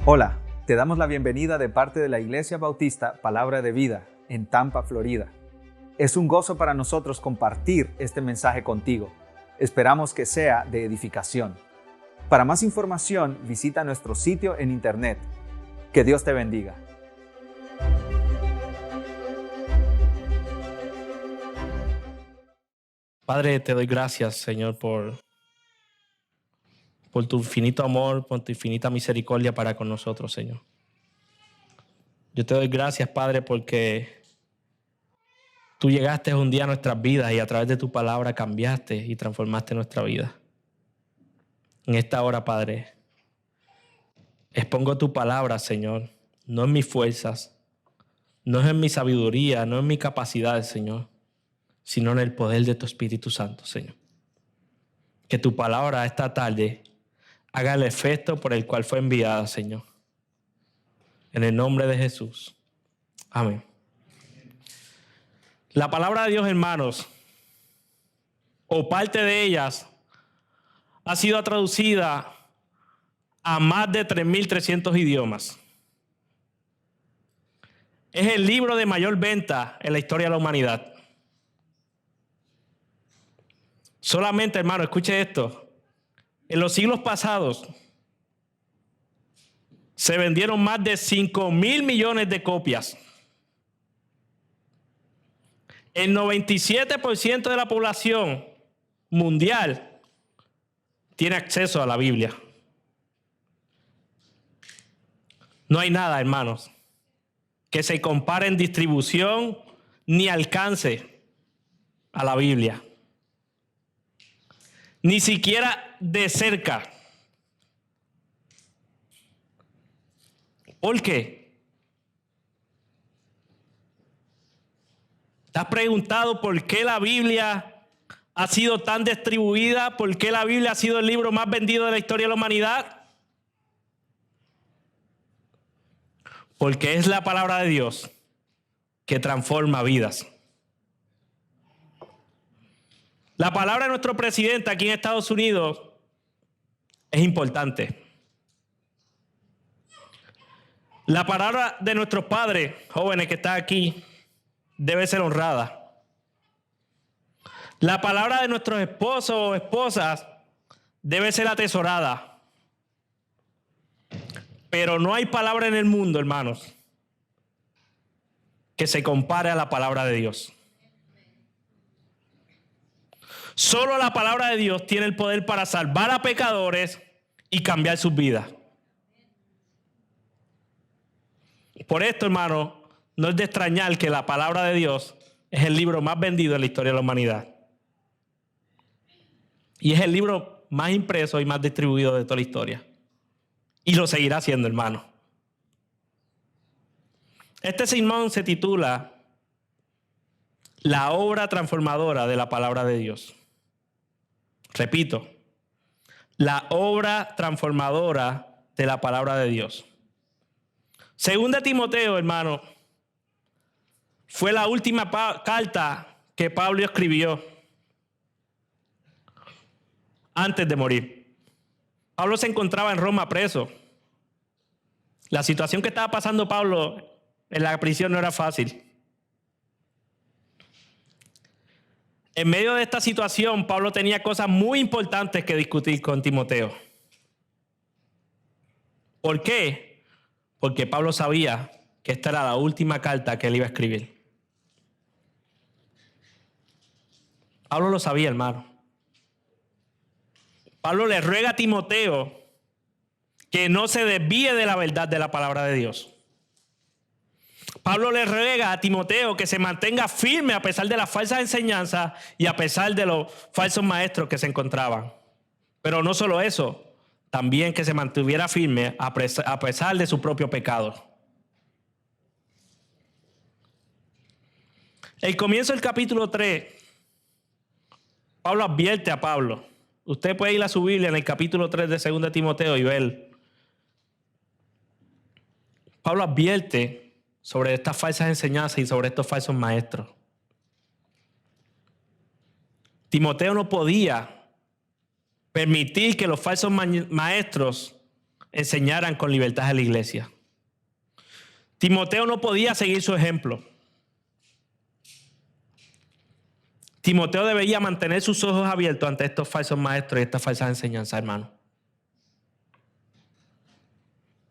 Hola, te damos la bienvenida de parte de la Iglesia Bautista Palabra de Vida en Tampa, Florida. Es un gozo para nosotros compartir este mensaje contigo. Esperamos que sea de edificación. Para más información, visita nuestro sitio en internet. Que Dios te bendiga. Padre, te doy gracias, Señor, por tu infinito amor, por tu infinita misericordia para con nosotros, Señor. Yo te doy gracias, Padre, porque tú llegaste un día a nuestras vidas y a través de tu palabra cambiaste y transformaste nuestra vida. En esta hora, Padre, expongo tu palabra, Señor, no en mis fuerzas, no es en mi sabiduría, no en mi capacidad, Señor, sino en el poder de tu Espíritu Santo, Señor. Que tu palabra esta tarde haga el efecto por el cual fue enviada, Señor. En el nombre de Jesús. Amén. La palabra de Dios, hermanos, o parte de ellas, ha sido traducida a más de 3.300 idiomas. Es el libro de mayor venta en la historia de la humanidad. Solamente, hermano, escuche esto. En los siglos pasados se vendieron más de 5.000 millones de copias. El 97% de la población mundial tiene acceso a la Biblia. No hay nada, hermanos, que se compare en distribución ni alcance a la Biblia. Ni siquiera de cerca. ¿Por qué? ¿Te has preguntado por qué la Biblia ha sido tan distribuida? ¿Por qué la Biblia ha sido el libro más vendido de la historia de la humanidad? Porque es la palabra de Dios que transforma vidas. La palabra de nuestro presidente aquí en Estados Unidos es importante. La palabra de nuestros padres, jóvenes que están aquí, debe ser honrada. La palabra de nuestros esposos o esposas debe ser atesorada. Pero no hay palabra en el mundo, hermanos, que se compare a la palabra de Dios. Solo la palabra de Dios tiene el poder para salvar a pecadores y cambiar sus vidas. Por esto, hermano, no es de extrañar que la palabra de Dios es el libro más vendido en la historia de la humanidad. Y es el libro más impreso y más distribuido de toda la historia. Y lo seguirá siendo, hermano. Este sermón se titula La obra transformadora de la palabra de Dios. Repito, la obra transformadora de la palabra de Dios. Según de Timoteo, hermano, fue la última carta que Pablo escribió antes de morir. Pablo se encontraba en Roma preso. La situación que estaba pasando Pablo en la prisión no era fácil. En medio de esta situación, Pablo tenía cosas muy importantes que discutir con Timoteo. ¿Por qué? Porque Pablo sabía que esta era la última carta que él iba a escribir. Pablo lo sabía, hermano. Pablo le ruega a Timoteo que no se desvíe de la verdad de la palabra de Dios. Pablo le ruega a Timoteo que se mantenga firme a pesar de las falsas enseñanzas y a pesar de los falsos maestros que se encontraban. Pero no solo eso, también que se mantuviera firme a pesar de su propio pecado. El comienzo del capítulo 3, Pablo advierte a Pablo. Usted puede ir a su Biblia en el capítulo 3 de 2 de Timoteo y ver. Pablo advierte sobre estas falsas enseñanzas y sobre estos falsos maestros. Timoteo no podía permitir que los falsos maestros enseñaran con libertad a la iglesia. Timoteo no podía seguir su ejemplo. Timoteo debía mantener sus ojos abiertos ante estos falsos maestros y estas falsas enseñanzas, hermano.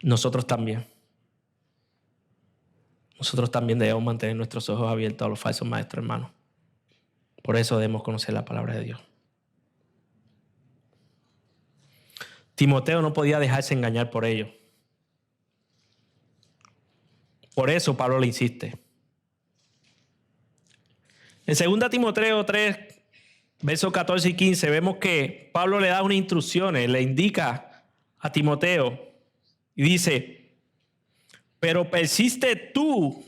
Nosotros también. Nosotros también debemos mantener nuestros ojos abiertos a los falsos maestros, hermano. Por eso debemos conocer la palabra de Dios. Timoteo no podía dejarse engañar por ellos. Por eso Pablo le insiste. En 2 Timoteo 3, versos 14 y 15, vemos que Pablo le da unas instrucciones, le indica a Timoteo y dice: pero persiste tú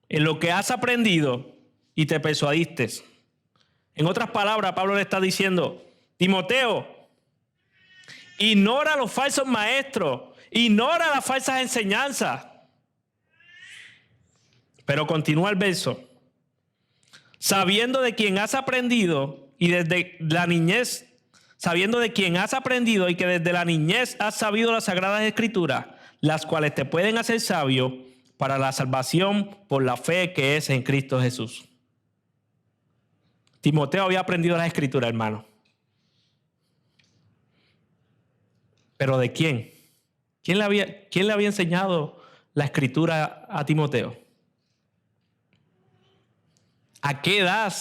en lo que has aprendido y te persuadiste. En otras palabras, Pablo le está diciendo: Timoteo, ignora a los falsos maestros, ignora las falsas enseñanzas. Pero continúa el verso: sabiendo de quien has aprendido y desde la niñez, sabiendo de quien has aprendido y que desde la niñez has sabido las sagradas escrituras, las cuales te pueden hacer sabio para la salvación por la fe que es en Cristo Jesús. Timoteo había aprendido las escrituras, hermano. ¿Pero de quién? ¿Quién le había enseñado la escritura a Timoteo? ¿A qué edad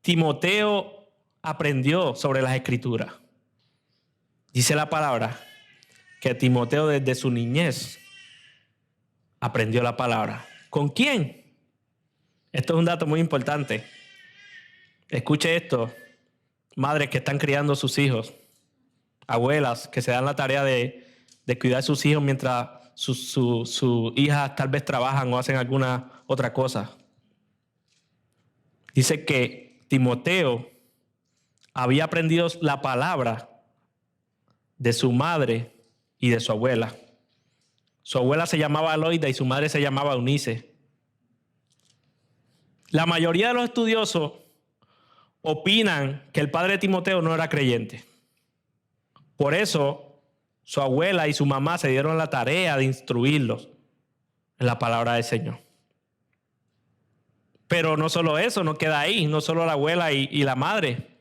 Timoteo aprendió sobre las escrituras? Dice la palabra que Timoteo desde su niñez aprendió la palabra. ¿Con quién? Esto es un dato muy importante. Escuche esto, madres que están criando a sus hijos, abuelas que se dan la tarea de cuidar a sus hijos mientras sus hijas tal vez trabajan o hacen alguna otra cosa. Dice que Timoteo había aprendido la palabra de su madre y de su abuela. Su abuela se llamaba Loida y su madre se llamaba Eunice. La mayoría de los estudiosos opinan que el padre de Timoteo no era creyente. Por eso, su abuela y su mamá se dieron la tarea de instruirlos en la palabra del Señor. Pero no solo eso, no queda ahí, no solo la abuela y la madre.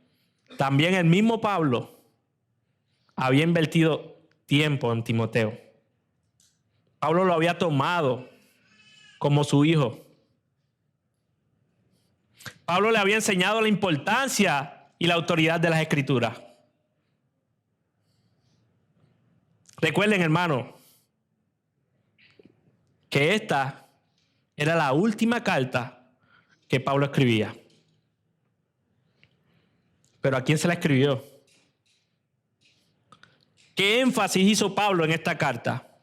También el mismo Pablo había invertido tiempo en Timoteo. Pablo lo había tomado como su hijo. Pablo le había enseñado la importancia y la autoridad de las Escrituras. Recuerden, hermano, que esta era la última carta que Pablo escribía. Pero ¿a quién se la escribió? ¿Qué énfasis hizo Pablo en esta carta?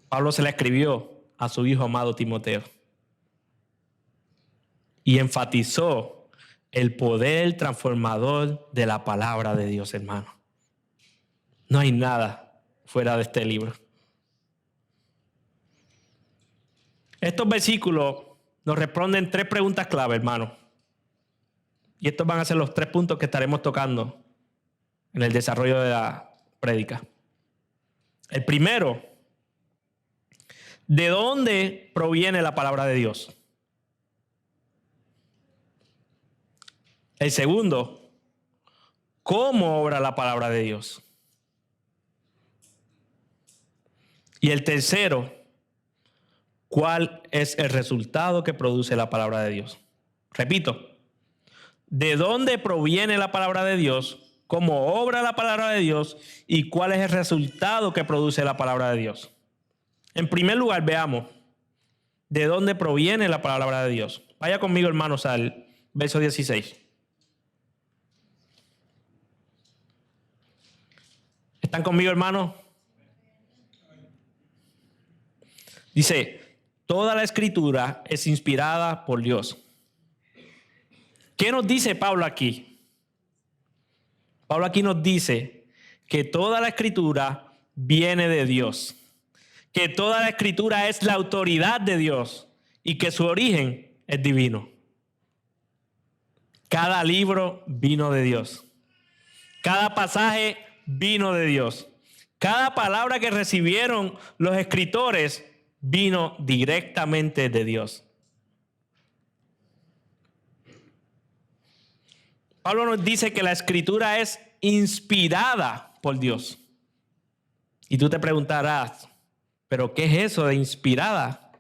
Pablo se la escribió a su hijo amado Timoteo. Y enfatizó el poder transformador de la palabra de Dios, hermano. No hay nada fuera de este libro. Estos versículos nos responden 3 preguntas clave, hermano. Y estos van a ser los 3 puntos que estaremos tocando en el desarrollo de la prédica. El primero, ¿de dónde proviene la palabra de Dios? El segundo, ¿cómo obra la palabra de Dios? Y el tercero, ¿cuál es el resultado que produce la palabra de Dios? Repito, ¿de dónde proviene la palabra de Dios? ¿Cómo obra la palabra de Dios? ¿Y cuál es el resultado que produce la palabra de Dios? En primer lugar, veamos de dónde proviene la palabra de Dios. Vaya conmigo, hermanos, al verso 16. ¿Están conmigo, hermanos? Dice, toda la escritura es inspirada por Dios. ¿Qué nos dice Pablo aquí? Pablo aquí nos dice que toda la escritura viene de Dios, que toda la escritura es la autoridad de Dios y que su origen es divino. Cada libro vino de Dios. Cada pasaje vino de Dios. Cada palabra que recibieron los escritores vino directamente de Dios. Pablo nos dice que la escritura es inspirada por Dios. Y tú te preguntarás, ¿pero qué es eso de inspirada?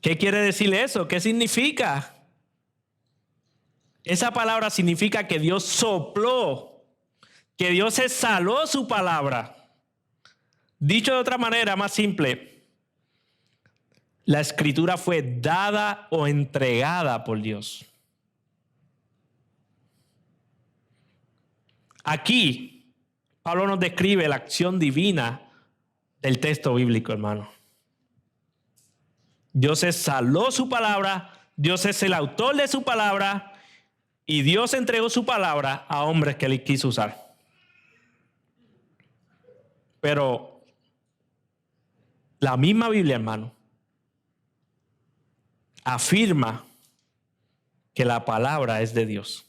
¿Qué quiere decir eso? ¿Qué significa? Esa palabra significa que Dios sopló, que Dios exhaló su palabra. Dicho de otra manera, más simple, la escritura fue dada o entregada por Dios. Aquí, Pablo nos describe la acción divina del texto bíblico, hermano. Dios exhaló su palabra, Dios es el autor de su palabra y Dios entregó su palabra a hombres que él quiso usar. Pero la misma Biblia, hermano, afirma que la palabra es de Dios.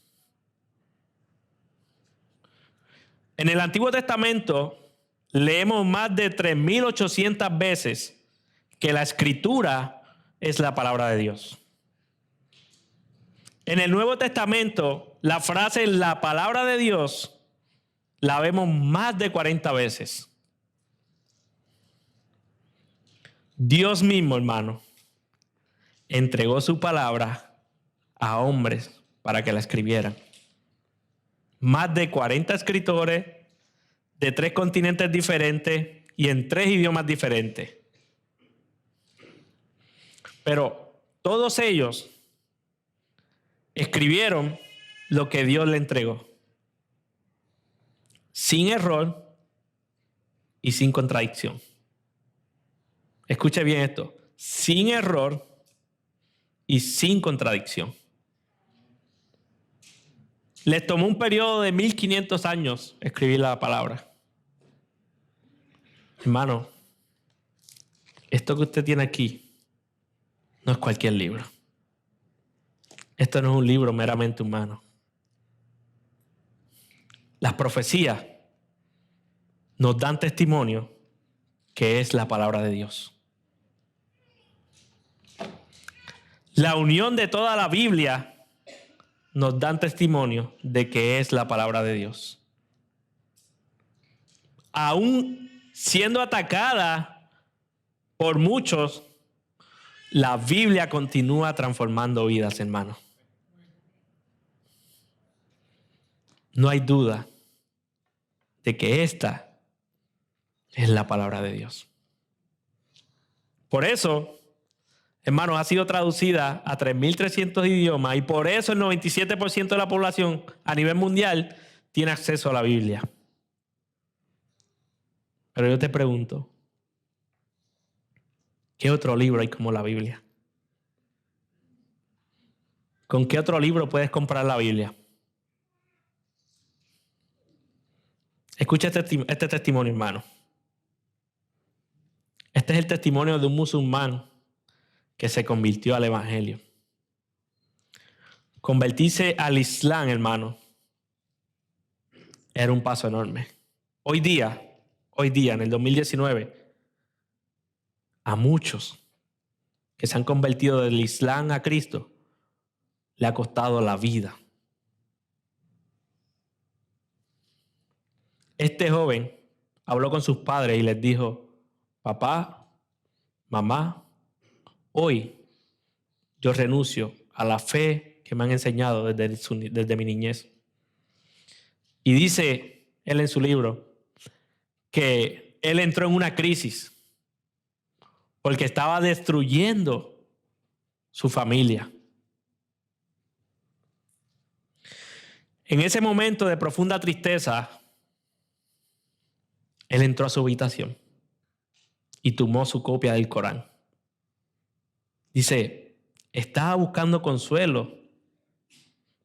En el Antiguo Testamento leemos más de 3.800 veces que la escritura es la palabra de Dios. En el Nuevo Testamento, la frase la palabra de Dios la vemos más de 40 veces. Dios mismo, hermano, entregó su palabra a hombres para que la escribieran. Más de 40 escritores de 3 continentes diferentes y en 3 idiomas diferentes. Pero todos ellos escribieron lo que Dios le entregó, sin error y sin contradicción. Escuche bien esto, sin error y sin contradicción. Les tomó un periodo de 1500 años escribir la palabra. Hermano, esto que usted tiene aquí no es cualquier libro. Esto no es un libro meramente humano. Las profecías nos dan testimonio que es la palabra de Dios. La unión de toda la Biblia nos dan testimonio de que es la palabra de Dios. Aún siendo atacada por muchos, la Biblia continúa transformando vidas, hermano. No hay duda de que esta es la palabra de Dios. Por eso, hermanos, ha sido traducida a 3.300 idiomas y por eso el 97% de la población a nivel mundial tiene acceso a la Biblia. Pero yo te pregunto, ¿qué otro libro hay como la Biblia? ¿Con qué otro libro puedes comprar la Biblia? Escucha este testimonio, hermano. Este es el testimonio de un musulmán que se convirtió al evangelio. Convertirse al Islam, hermano, era un paso enorme. Hoy día, en el 2019, a muchos que se han convertido del Islam a Cristo, le ha costado la vida. Este joven habló con sus padres y les dijo: papá, mamá, hoy yo renuncio a la fe que me han enseñado desde mi niñez. Y dice él en su libro que él entró en una crisis porque estaba destruyendo su familia. En ese momento de profunda tristeza, él entró a su habitación y tomó su copia del Corán. Dice, estaba buscando consuelo.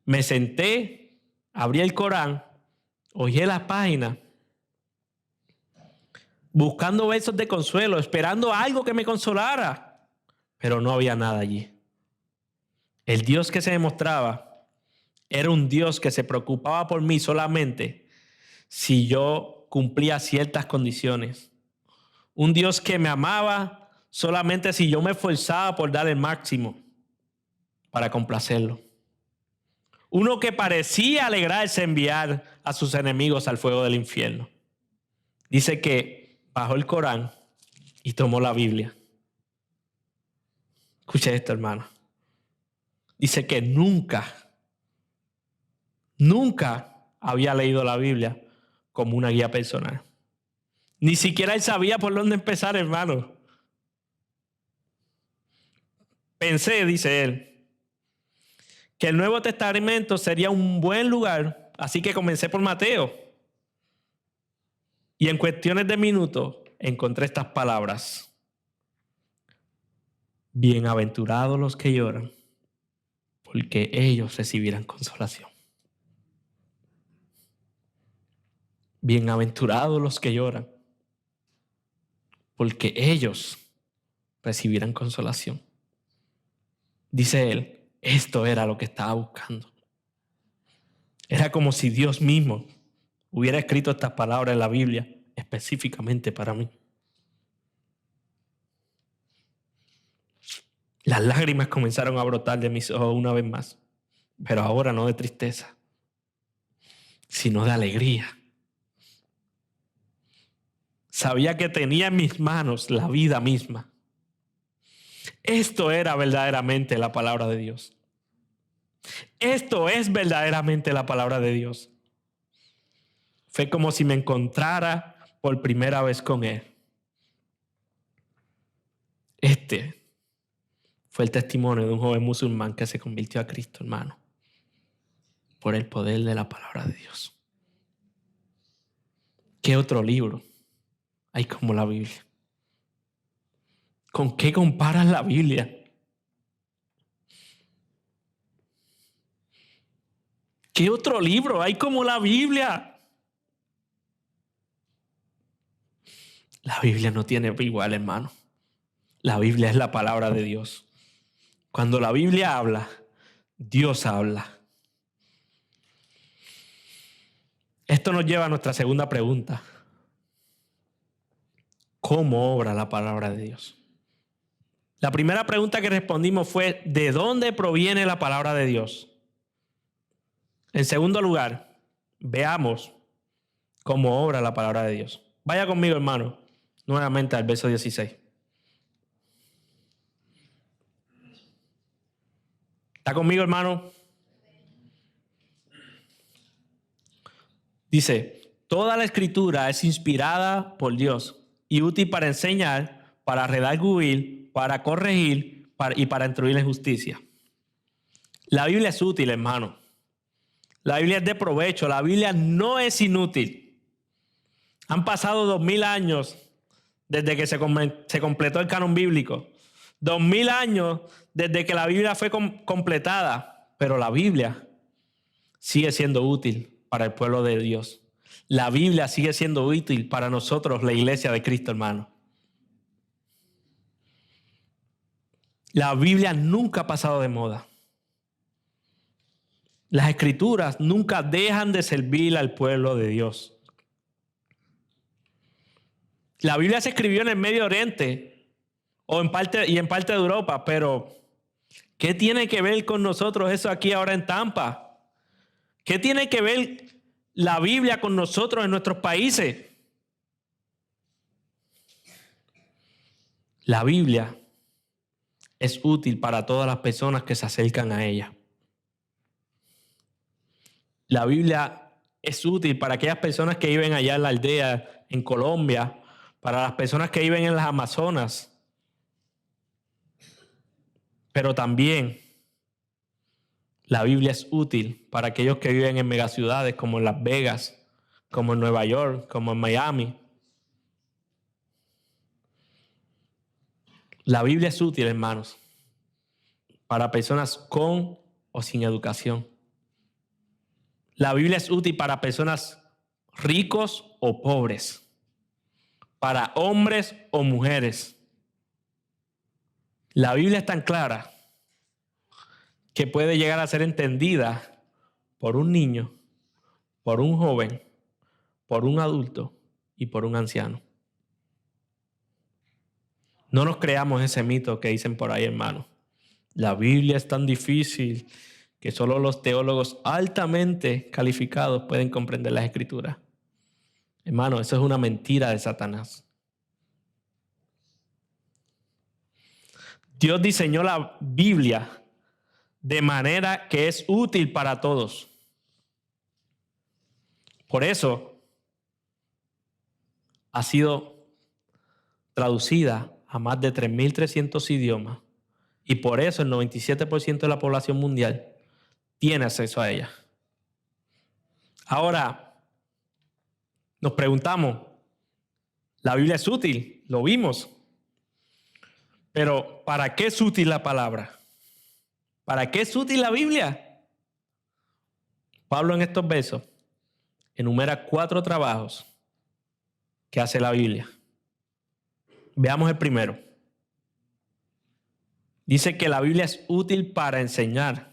Me senté, abrí el Corán, hojeé las páginas, buscando versos de consuelo, esperando algo que me consolara, pero no había nada allí. El Dios que se me mostraba era un Dios que se preocupaba por mí solamente si yo cumplía ciertas condiciones. Un Dios que me amaba solamente si yo me esforzaba por dar el máximo para complacerlo. Uno que parecía alegrarse enviar a sus enemigos al fuego del infierno. Dice que bajó el Corán y tomó la Biblia. Escuche esto, hermano. Dice que nunca había leído la Biblia como una guía personal. Ni siquiera él sabía por dónde empezar, hermano. Pensé, dice él, que el Nuevo Testamento sería un buen lugar, así que comencé por Mateo. Y en cuestiones de minutos encontré estas palabras. Bienaventurados los que lloran, porque ellos recibirán consolación. Bienaventurados los que lloran, porque ellos recibirán consolación. Dice él, esto era lo que estaba buscando. Era como si Dios mismo hubiera escrito estas palabras en la Biblia específicamente para mí. Las lágrimas comenzaron a brotar de mis ojos una vez más, pero ahora no de tristeza, sino de alegría. Sabía que tenía en mis manos la vida misma. Esto era verdaderamente la palabra de Dios. Esto es verdaderamente la palabra de Dios. Fue como si me encontrara por primera vez con Él. Este fue el testimonio de un joven musulmán que se convirtió a Cristo, hermano, por el poder de la palabra de Dios. ¿Qué otro libro hay como la Biblia? ¿Con qué comparas la Biblia? ¿Qué otro libro hay como la Biblia? La Biblia no tiene igual, hermano. La Biblia es la palabra de Dios. Cuando la Biblia habla, Dios habla. Esto nos lleva a nuestra segunda pregunta. ¿Cómo obra la palabra de Dios? La primera pregunta que respondimos fue, ¿de dónde proviene la palabra de Dios? En segundo lugar, veamos cómo obra la palabra de Dios. Vaya conmigo, hermano, nuevamente al verso 16. ¿Está conmigo, hermano? Dice, toda la escritura es inspirada por Dios y útil para enseñar, para redarguir, para corregir y para instruir en justicia. La Biblia es útil, hermano. La Biblia es de provecho. La Biblia no es inútil. Han pasado 2000 años desde que se completó el canon bíblico. 2000 años desde que la Biblia fue completada. Pero la Biblia sigue siendo útil para el pueblo de Dios. La Biblia sigue siendo útil para nosotros, la iglesia de Cristo, hermano. La Biblia nunca ha pasado de moda. Las escrituras nunca dejan de servir al pueblo de Dios. La Biblia se escribió en el Medio Oriente en parte de Europa, pero ¿qué tiene que ver con nosotros eso aquí ahora en Tampa? ¿Qué tiene que ver la Biblia con nosotros en nuestros países? La Biblia es útil para todas las personas que se acercan a ella. La Biblia es útil para aquellas personas que viven allá en la aldea, en Colombia, para las personas que viven en las Amazonas. Pero también la Biblia es útil para aquellos que viven en megaciudades como en Las Vegas, como en Nueva York, como en Miami. La Biblia es útil, hermanos, para personas con o sin educación. La Biblia es útil para personas ricos o pobres, para hombres o mujeres. La Biblia es tan clara que puede llegar a ser entendida por un niño, por un joven, por un adulto y por un anciano. No nos creamos ese mito que dicen por ahí, hermano. La Biblia es tan difícil que solo los teólogos altamente calificados pueden comprender las Escrituras. Hermano, eso es una mentira de Satanás. Dios diseñó la Biblia de manera que es útil para todos. Por eso ha sido traducida a más de 3.300 idiomas y por eso el 97% de la población mundial tiene acceso a ella. Ahora, nos preguntamos, ¿la Biblia es útil? Lo vimos. Pero, ¿para qué es útil la palabra? ¿Para qué es útil la Biblia? Pablo en estos versos enumera 4 trabajos que hace la Biblia. Veamos el primero. Dice que la Biblia es útil para enseñar.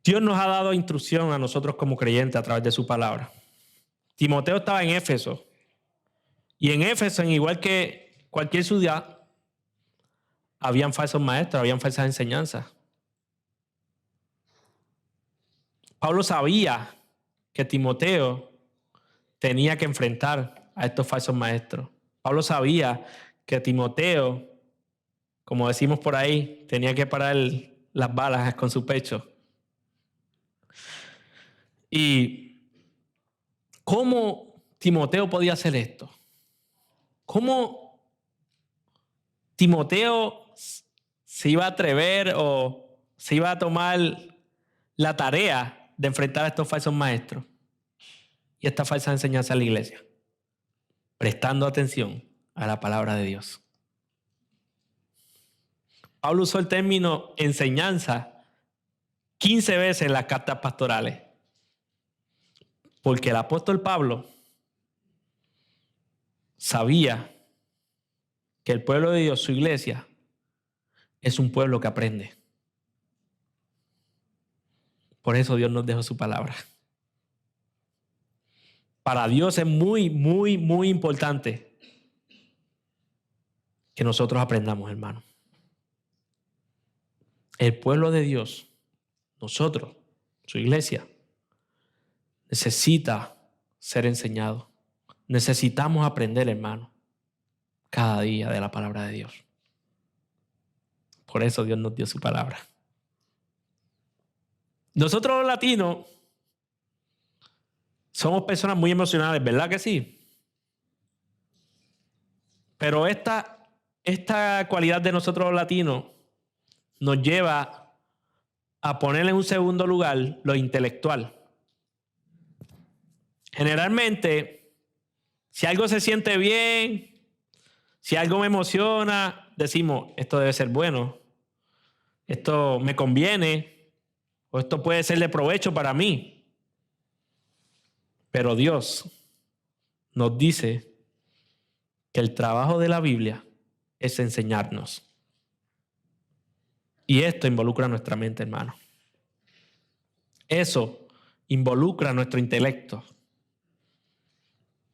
Dios nos ha dado instrucción a nosotros como creyentes a través de su palabra. Timoteo estaba en Éfeso. Y en Éfeso, igual que cualquier ciudad, habían falsos maestros, habían falsas enseñanzas. Pablo sabía que Timoteo tenía que enfrentar a estos falsos maestros. Pablo sabía que Timoteo, como decimos por ahí, tenía que parar las balas con su pecho. ¿Y cómo Timoteo podía hacer esto? ¿Cómo Timoteo se iba a atrever o se iba a tomar la tarea de enfrentar a estos falsos maestros y esta falsa enseñanza a la iglesia? Prestando atención a la palabra de Dios. Pablo usó el término enseñanza 15 veces en las cartas pastorales. Porque el apóstol Pablo sabía que el pueblo de Dios, su iglesia, es un pueblo que aprende. Por eso Dios nos dejó su palabra. Para Dios es muy, muy, muy importante que nosotros aprendamos, hermano. El pueblo de Dios, nosotros, su iglesia, necesita ser enseñado. Necesitamos aprender, hermano, cada día de la palabra de Dios. Por eso Dios nos dio su palabra. Nosotros los latinos somos personas muy emocionales, ¿verdad que sí? Pero esta cualidad de nosotros los latinos nos lleva a poner en un segundo lugar lo intelectual. Generalmente, si algo se siente bien, si algo me emociona, decimos, esto debe ser bueno, esto me conviene, o esto puede ser de provecho para mí. Pero Dios nos dice que el trabajo de la Biblia es enseñarnos. Y esto involucra nuestra mente, hermano. Eso involucra nuestro intelecto.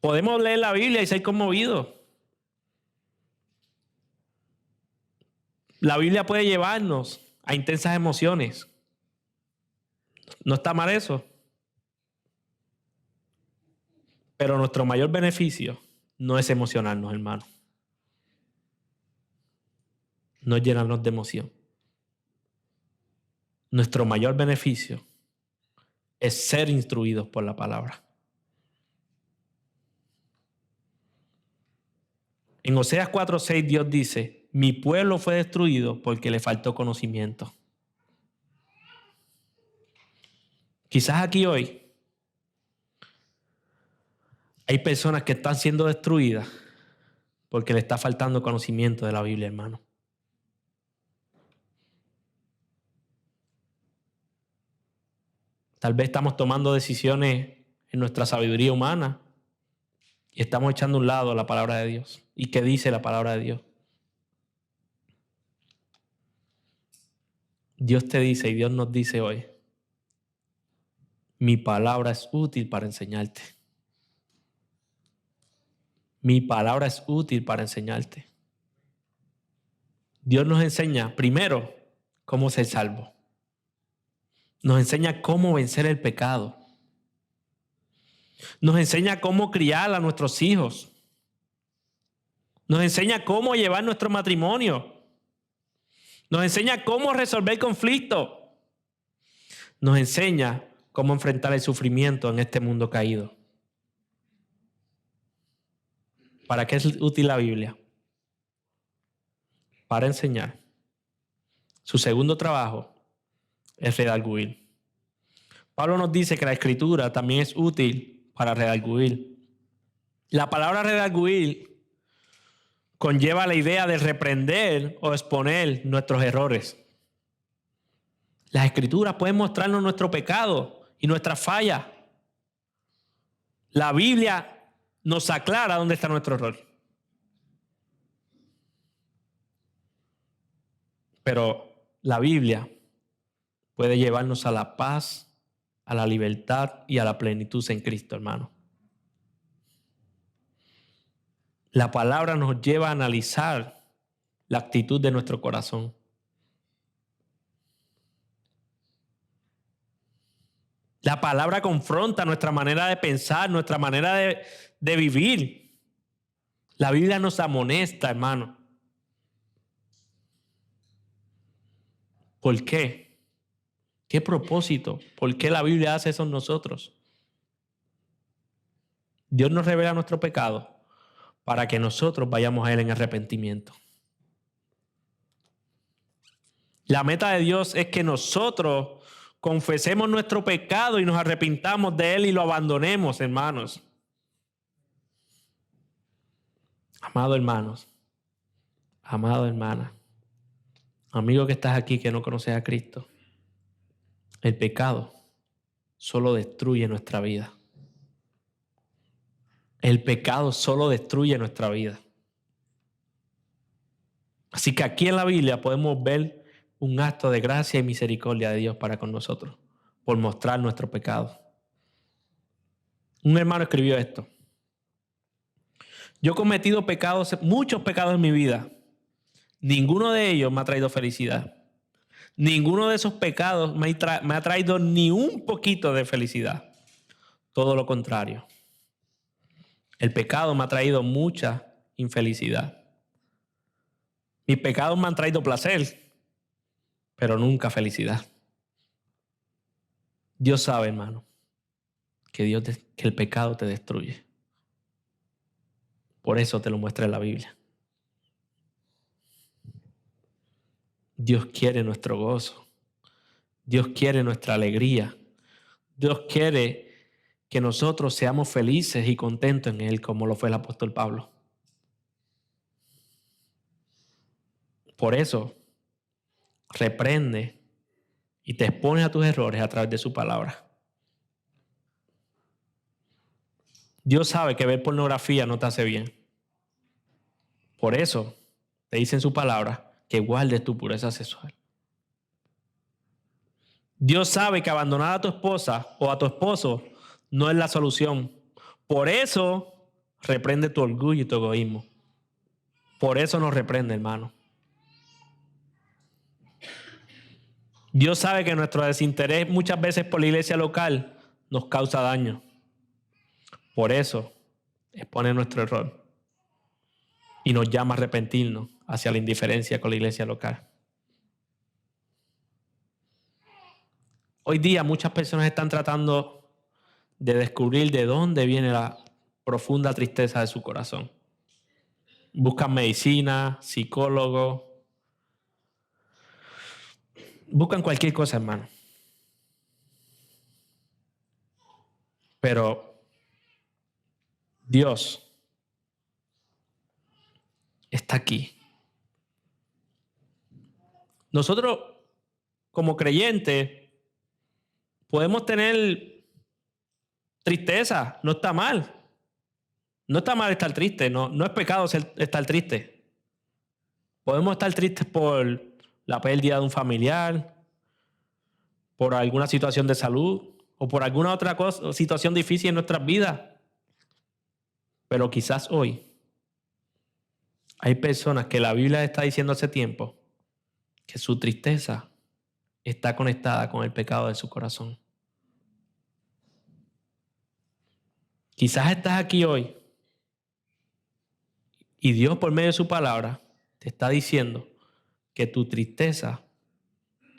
Podemos leer la Biblia y ser conmovidos. La Biblia puede llevarnos a intensas emociones. No está mal eso. Pero nuestro mayor beneficio no es emocionarnos, hermano. No es llenarnos de emoción. Nuestro mayor beneficio es ser instruidos por la palabra. En Oseas 4:6 Dios dice, mi pueblo fue destruido porque le faltó conocimiento. Quizás aquí hoy hay personas que están siendo destruidas porque le está faltando conocimiento de la Biblia, hermano. Tal vez estamos tomando decisiones en nuestra sabiduría humana y estamos echando a un lado la palabra de Dios. ¿Y qué dice la palabra de Dios? Dios te dice y Dios nos dice hoy, mi palabra es útil para enseñarte. Mi palabra es útil para enseñarte. Dios nos enseña primero cómo ser salvo. Nos enseña cómo vencer el pecado. Nos enseña cómo criar a nuestros hijos. Nos enseña cómo llevar nuestro matrimonio. Nos enseña cómo resolver conflictos. Nos enseña cómo enfrentar el sufrimiento en este mundo caído. ¿Para qué es útil la Biblia? Para enseñar. Su segundo trabajo es redarguir. Pablo nos dice que la Escritura también es útil para redarguir. La palabra redarguir conlleva la idea de reprender o exponer nuestros errores. Las Escrituras pueden mostrarnos nuestro pecado y nuestras fallas. La Biblia nos aclara dónde está nuestro error. Pero la Biblia puede llevarnos a la paz, a la libertad y a la plenitud en Cristo, hermano. La palabra nos lleva a analizar la actitud de nuestro corazón. La palabra confronta nuestra manera de pensar, nuestra manera de vivir. La Biblia nos amonesta, hermano. ¿Por qué? ¿Qué propósito? ¿Por qué la Biblia hace eso en nosotros? Dios nos revela nuestro pecado para que nosotros vayamos a Él en arrepentimiento. La meta de Dios es que nosotros confesemos nuestro pecado y nos arrepintamos de Él y lo abandonemos, hermanos. Amado hermanos, amado hermana, amigo que estás aquí que no conoces a Cristo, el pecado solo destruye nuestra vida. El pecado solo destruye nuestra vida. Así que aquí en la Biblia podemos ver un acto de gracia y misericordia de Dios para con nosotros, por mostrar nuestro pecado. Un hermano escribió esto: yo he cometido pecados, muchos pecados en mi vida. Ninguno de ellos me ha traído felicidad. Ninguno de esos pecados me ha traído ni un poquito de felicidad. Todo lo contrario. El pecado me ha traído mucha infelicidad. Mis pecados me han traído placer, pero nunca felicidad. Dios sabe, hermano, que el pecado te destruye. Por eso te lo muestra en la Biblia. Dios quiere nuestro gozo. Dios quiere nuestra alegría. Dios quiere que nosotros seamos felices y contentos en Él, como lo fue el apóstol Pablo. Por eso, reprende y te expones a tus errores a través de su palabra. Dios sabe que ver pornografía no te hace bien. Por eso, te dice en su palabra que guardes tu pureza sexual. Dios sabe que abandonar a tu esposa o a tu esposo no es la solución. Por eso, reprende tu orgullo y tu egoísmo. Por eso nos reprende, hermano. Dios sabe que nuestro desinterés muchas veces por la iglesia local nos causa daño. Por eso, expone nuestro error y nos llama a arrepentirnos hacia la indiferencia con la iglesia local. Hoy día muchas personas están tratando de descubrir de dónde viene la profunda tristeza de su corazón. Buscan medicina, psicólogos, buscan cualquier cosa, hermano. Pero Dios está aquí. Nosotros, como creyentes, podemos tener tristeza, no está mal. No está mal estar triste, no es pecado estar triste. Podemos estar tristes por la pérdida de un familiar, por alguna situación de salud o por alguna otra situación difícil en nuestras vidas. Pero quizás hoy hay personas que la Biblia está diciendo hace tiempo que su tristeza está conectada con el pecado de su corazón. Quizás estás aquí hoy y Dios por medio de su palabra te está diciendo que tu tristeza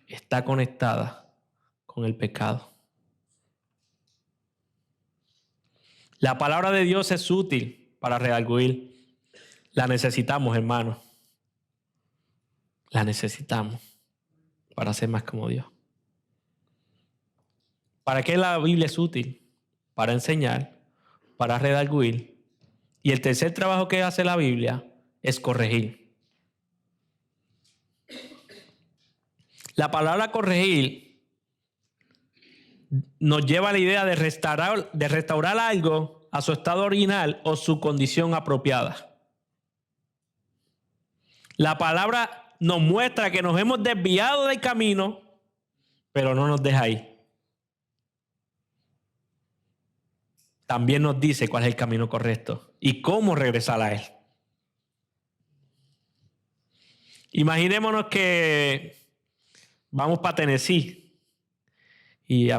está conectada con el pecado. La palabra de Dios es útil para redarguir. La necesitamos, hermanos. La necesitamos para ser más como Dios. ¿Para qué la Biblia es útil? Para enseñar, para redarguir. Y el tercer trabajo que hace la Biblia es corregir. La palabra corregir nos lleva a la idea de restaurar algo a su estado original o su condición apropiada. La palabra nos muestra que nos hemos desviado del camino, pero no nos deja ahí. También nos dice cuál es el camino correcto y cómo regresar a él. Imaginémonos que vamos para Tennessee y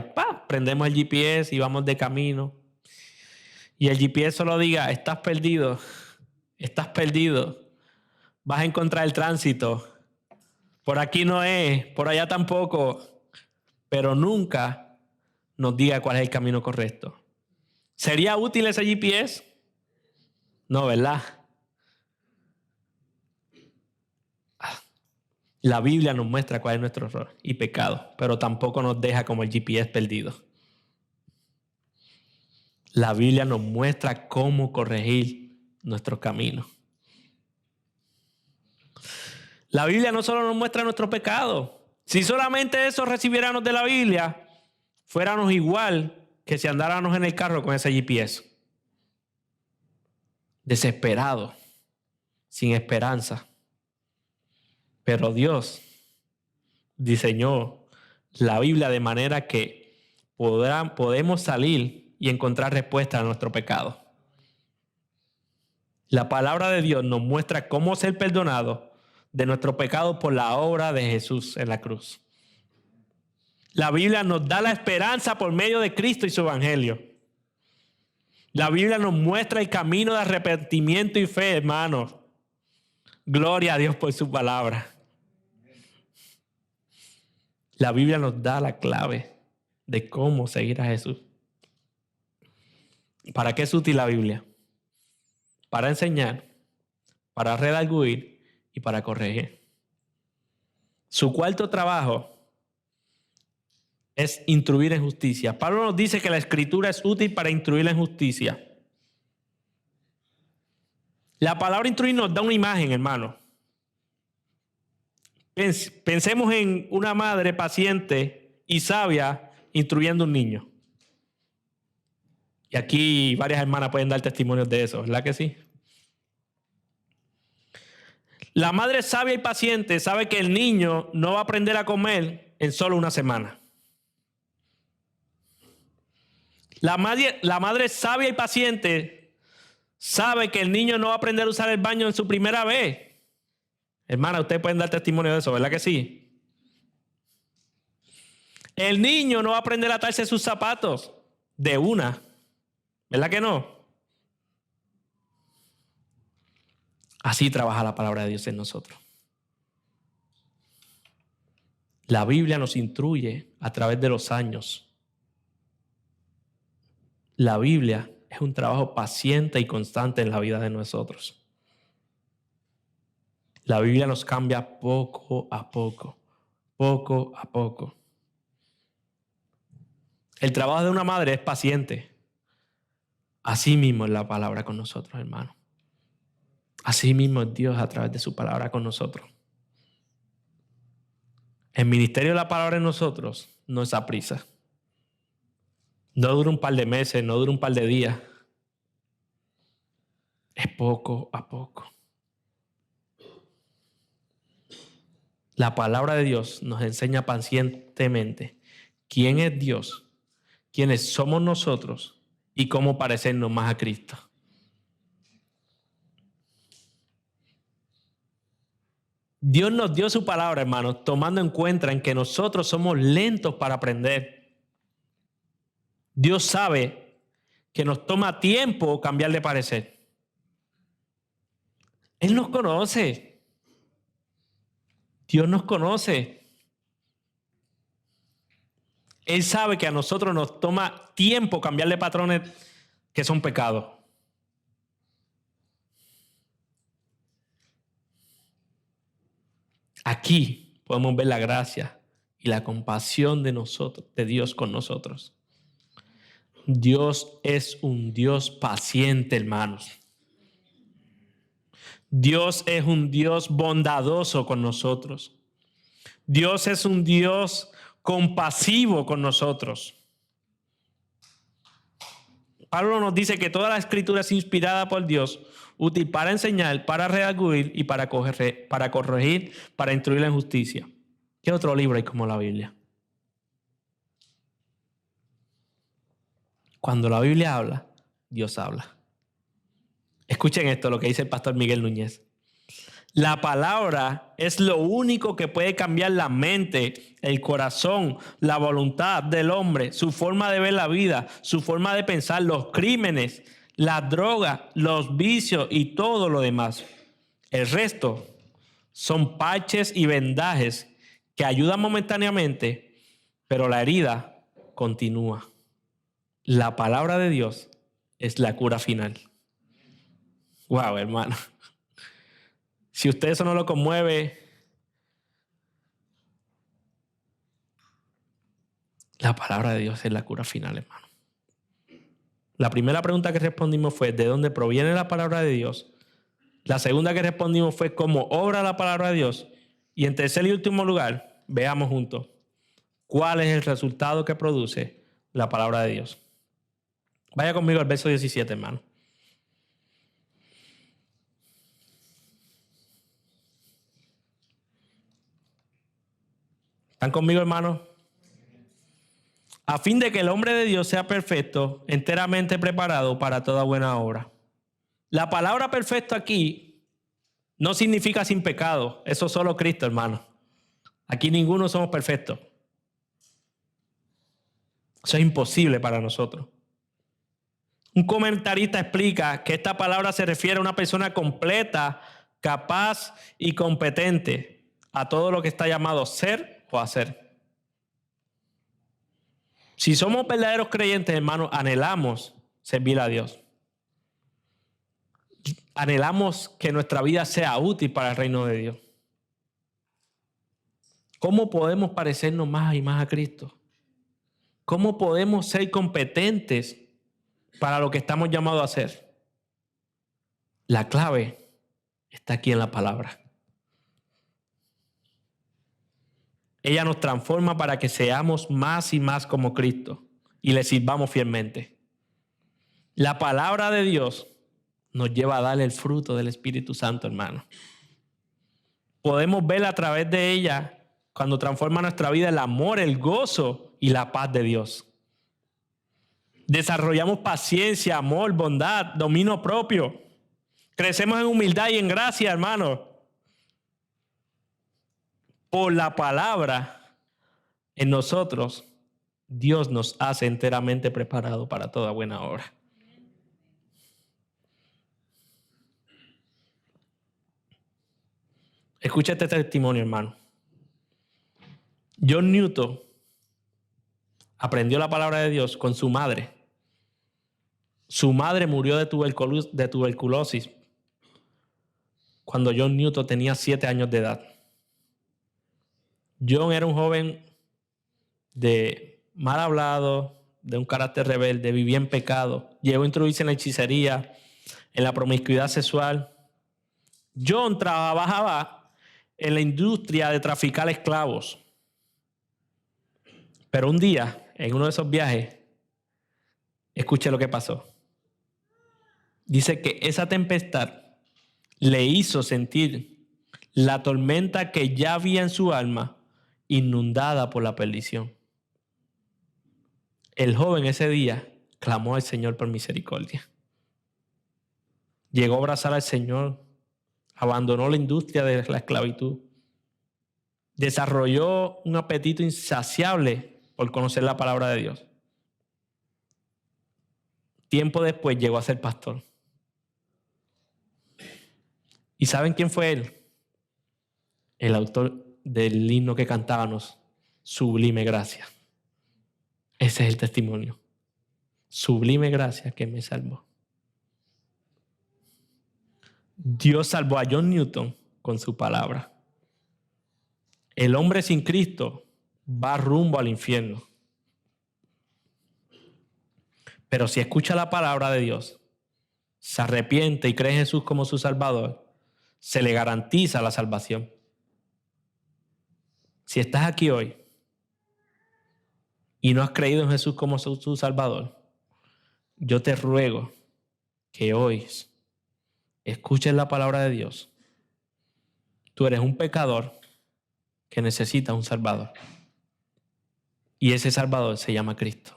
prendemos el GPS y vamos de camino. Y el GPS solo diga, estás perdido, vas a encontrar el tránsito. Por aquí no es, por allá tampoco. Pero nunca nos diga cuál es el camino correcto. ¿Sería útil ese GPS? No, ¿verdad? La Biblia nos muestra cuál es nuestro error y pecado, pero tampoco nos deja como el GPS perdido. La Biblia nos muestra cómo corregir nuestros caminos. La Biblia no solo nos muestra nuestro pecado. Si solamente eso recibiéramos de la Biblia, fuéramos igual que si andáramos en el carro con ese GPS. Desesperados, sin esperanza. Pero Dios diseñó la Biblia de manera que podemos salir y encontrar respuesta a nuestro pecado. La palabra de Dios nos muestra cómo ser perdonados de nuestro pecado por la obra de Jesús en la cruz. La Biblia nos da la esperanza por medio de Cristo y su evangelio. La Biblia nos muestra el camino de arrepentimiento y fe, hermanos. Gloria a Dios por su palabra. La Biblia nos da la clave de cómo seguir a Jesús. ¿Para qué es útil la Biblia? Para enseñar, para redarguir y para corregir. Su cuarto trabajo es instruir en justicia. Pablo nos dice que la Escritura es útil para instruir en justicia. La palabra instruir nos da una imagen, hermano. Pensemos en una madre paciente y sabia instruyendo a un niño. Y aquí varias hermanas pueden dar testimonios de eso, ¿verdad que sí? La madre sabia y paciente sabe que el niño no va a aprender a comer en solo una semana. La madre sabia y paciente sabe que el niño no va a aprender a usar el baño en su primera vez. Hermana, ustedes pueden dar testimonio de eso, ¿verdad que sí? El niño no va a aprender a atarse sus zapatos de una. ¿Verdad que no? Así trabaja la palabra de Dios en nosotros. La Biblia nos instruye a través de los años. La Biblia es un trabajo paciente y constante en la vida de nosotros. La Biblia nos cambia poco a poco, poco a poco. El trabajo de una madre es paciente. Así mismo es la palabra con nosotros, hermano. Así mismo es Dios a través de su palabra con nosotros. El ministerio de la palabra en nosotros no es a prisa. No dura un par de meses, no dura un par de días. Es poco a poco. La palabra de Dios nos enseña pacientemente quién es Dios, quiénes somos nosotros y cómo parecernos más a Cristo. Dios nos dio su palabra, hermanos, tomando en cuenta en que nosotros somos lentos para aprender. Dios sabe que nos toma tiempo cambiar de parecer. Él nos conoce. Dios nos conoce. Él sabe que a nosotros nos toma tiempo cambiar de patrones que son pecados. Aquí podemos ver la gracia y la compasión de nosotros, de Dios con nosotros. Dios es un Dios paciente, hermanos. Dios es un Dios bondadoso con nosotros. Dios es un Dios compasivo con nosotros. Pablo nos dice que toda la escritura es inspirada por Dios, útil para enseñar, para redarguir y para corregir, para instruir en justicia. ¿Qué otro libro hay como la Biblia? Cuando la Biblia habla, Dios habla. Escuchen esto, lo que dice el pastor Miguel Núñez. La palabra es lo único que puede cambiar la mente, el corazón, la voluntad del hombre, su forma de ver la vida, su forma de pensar, los crímenes, las drogas, los vicios y todo lo demás. El resto son parches y vendajes que ayudan momentáneamente, pero la herida continúa. La palabra de Dios es la cura final. Wow, hermano. Si usted eso no lo conmueve, la palabra de Dios es la cura final, hermano. La primera pregunta que respondimos fue ¿de dónde proviene la palabra de Dios? La segunda que respondimos fue ¿cómo obra la palabra de Dios? Y en tercer y último lugar, veamos juntos cuál es el resultado que produce la palabra de Dios. Vaya conmigo al verso 17, hermano. ¿Están conmigo, hermano? A fin de que el hombre de Dios sea perfecto, enteramente preparado para toda buena obra. La palabra perfecto aquí no significa sin pecado. Eso es solo Cristo, hermano. Aquí ninguno somos perfectos. Eso es imposible para nosotros. Un comentarista explica que esta palabra se refiere a una persona completa, capaz y competente a todo lo que está llamado ser o hacer. Si somos verdaderos creyentes, hermanos, anhelamos servir a Dios. Anhelamos que nuestra vida sea útil para el reino de Dios. ¿Cómo podemos parecernos más y más a Cristo? ¿Cómo podemos ser competentes para lo que estamos llamados a hacer? La clave está aquí en la palabra. Ella nos transforma para que seamos más y más como Cristo y le sirvamos fielmente. La palabra de Dios nos lleva a darle el fruto del Espíritu Santo, hermano. Podemos ver a través de ella, cuando transforma nuestra vida, el amor, el gozo y la paz de Dios. Desarrollamos paciencia, amor, bondad, dominio propio. Crecemos en humildad y en gracia, hermano. Por la palabra en nosotros, Dios nos hace enteramente preparados para toda buena obra. Escucha este testimonio, hermano. John Newton aprendió la palabra de Dios con su madre. Su madre murió de tuberculosis cuando John Newton tenía 7 años de edad. John era un joven de mal hablado, de un carácter rebelde, vivía en pecado, llegó a introducirse en la hechicería, en la promiscuidad sexual. John trabajaba en la industria de traficar esclavos. Pero un día, en uno de esos viajes, escuche lo que pasó. Dice que esa tempestad le hizo sentir la tormenta que ya había en su alma, inundada por la perdición. El joven ese día clamó al Señor por misericordia. Llegó a abrazar al Señor, abandonó la industria de la esclavitud, desarrolló un apetito insaciable por conocer la palabra de Dios. Tiempo después llegó a ser pastor. ¿Y saben quién fue él? El autor del himno que cantábamos, Sublime Gracia. Ese es el testimonio. Sublime gracia que me salvó. Dios salvó a John Newton con su palabra. El hombre sin Cristo va rumbo al infierno. Pero si escucha la palabra de Dios, se arrepiente y cree en Jesús como su Salvador, se le garantiza la salvación. Si estás aquí hoy y no has creído en Jesús como su Salvador, yo te ruego que hoy escuches la palabra de Dios. Tú eres un pecador que necesita un Salvador. Y ese Salvador se llama Cristo.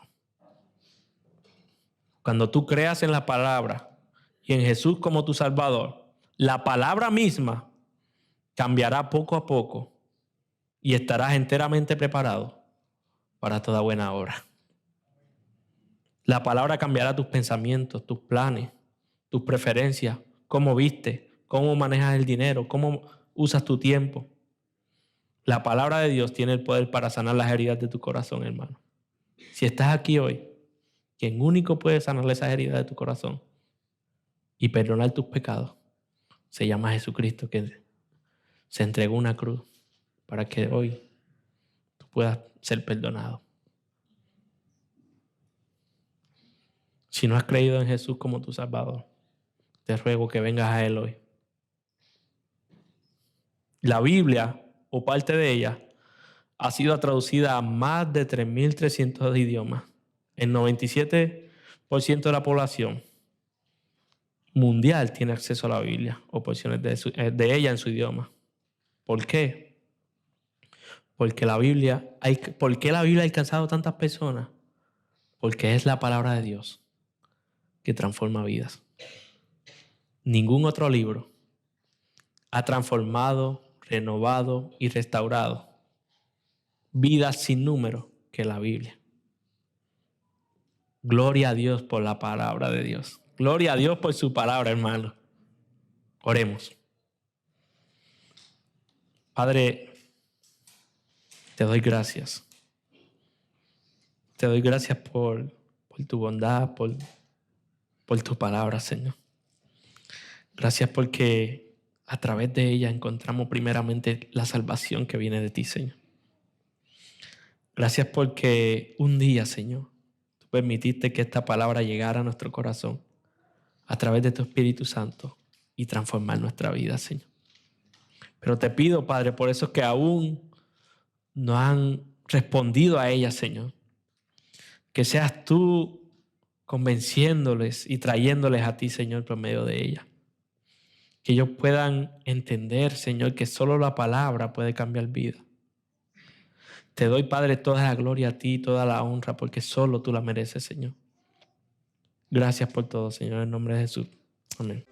Cuando tú creas en la palabra y en Jesús como tu Salvador, la palabra misma cambiará poco a poco y estarás enteramente preparado para toda buena obra. La palabra cambiará tus pensamientos, tus planes, tus preferencias, cómo vistes, cómo manejas el dinero, cómo usas tu tiempo. La palabra de Dios tiene el poder para sanar las heridas de tu corazón, hermano. Si estás aquí hoy, quien único puede sanar esas heridas de tu corazón y perdonar tus pecados, se llama Jesucristo, que se entregó una cruz para que hoy tú puedas ser perdonado. Si no has creído en Jesús como tu Salvador, te ruego que vengas a Él hoy. La Biblia, o parte de ella, ha sido traducida a más de 3.300 idiomas. El 97% de la población mundial tiene acceso a la Biblia o porciones de ella en su idioma. ¿Por qué? Porque ¿por qué la Biblia ha alcanzado tantas personas? Porque es la palabra de Dios que transforma vidas. Ningún otro libro ha transformado, renovado y restaurado vidas sin número que la Biblia. Gloria a Dios por la palabra de Dios. Gloria a Dios por su palabra, hermano. Oremos. Padre, te doy gracias. Te doy gracias por tu bondad, por tu palabra, Señor. Gracias porque a través de ella encontramos primeramente la salvación que viene de ti, Señor. Gracias porque un día, Señor, tú permitiste que esta palabra llegara a nuestro corazón a través de tu Espíritu Santo y transformar nuestra vida, Señor. Pero te pido, Padre, por esos que aún no han respondido a ella, Señor, que seas tú convenciéndoles y trayéndoles a ti, Señor, por medio de ella. Que ellos puedan entender, Señor, que solo la palabra puede cambiar vida. Te doy, Padre, toda la gloria a ti, toda la honra, porque solo tú la mereces, Señor. Gracias por todo, Señor, en nombre de Jesús. Amén.